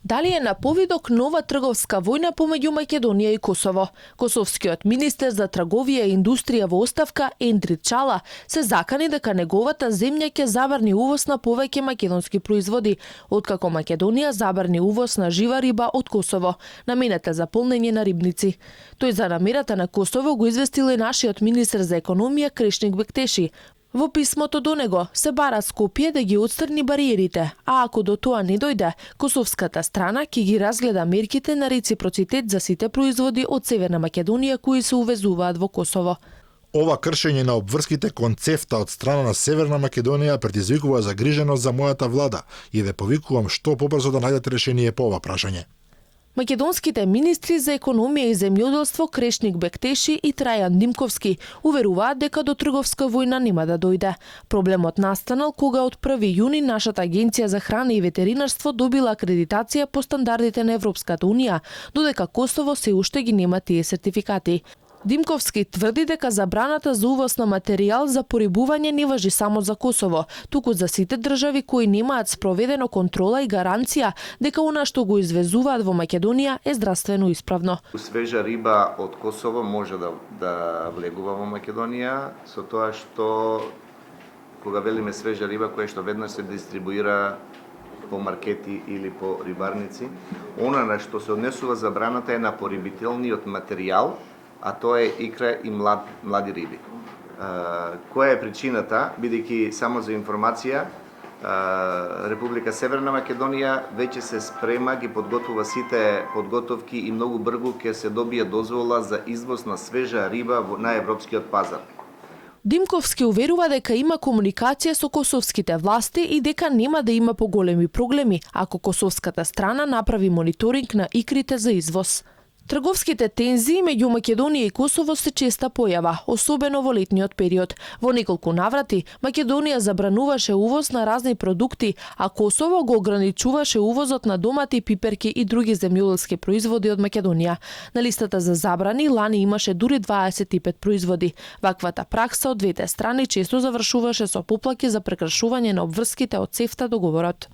Дали е на повидок нова трговска војна помеѓу Македонија и Косово? Косовскиот министер за трговија и индустрија во оставка Ендрит Чала се закани дека неговата земја ќе забрани увоз на повеќе македонски производи, откако Македонија забрани увоз на жива риба од Косово, наменета за полнење на рибници. Тој за намерата на Косово го известил и нашиот министер за економија Крешник Бектеши. Во писмото до него се бара Скопје да ги отстрани бариерите, а ако до тоа не дојде, косовската страна ќе ги разгледа мерките на реципроцитет за сите производи од Северна Македонија кои се увезуваат во Косово. Ова кршење на обврските концепта од страна на Северна Македонија предизвикува загриженост за мојата влада и ве повикувам што побрзо да најдете решение по ова прашање. Македонските министри за економија и земјоделство Крешник Бектеши и Трајан Димковски уверуваат дека до трговска војна нема да дојде. Проблемот настанал кога од 1 јуни нашата агенција за храна и ветеринарство добила акредитација по стандардите на Европската унија, додека Косово се уште ги нема тие сертификати. Димковски тврди дека забраната за увоз на материјал за порибување не важи само за Косово, туку за сите држави кои немаат спроведено контрола и гаранција дека она што го извезуваат во Македонија е здравствено исправно. Свежа риба од Косово може да влегува во Македонија, со тоа што кога велиме свежа риба која што веднаш се дистрибуира по маркети или по рибарници, она на што се однесува забраната е на порибителниот материјал, а тоа е икра и млади риби. Која е причината? Бидејќи, само за информација, Република Северна Македонија веќе се спрема, ги подготвува сите подготовки и многу брзо ќе се добие дозвола за извоз на свежа риба на европскиот пазар. Димковски уверува дека има комуникација со косовските власти и дека нема да има поголеми проблеми ако косовската страна направи мониторинг на икрите за извоз. Трговските тензии меѓу Македонија и Косово се честа појава, особено во летниот период. Во неколку наврати Македонија забрануваше увоз на разни продукти, а Косово го ограничуваше увозот на домати, пиперки и други земјоделски производи од Македонија. На листата за забрани лани имаше дури 25 производи. Ваквата пракса од двете страни често завршуваше со поплаки за прекршување на обврските од СЕФТА договорот.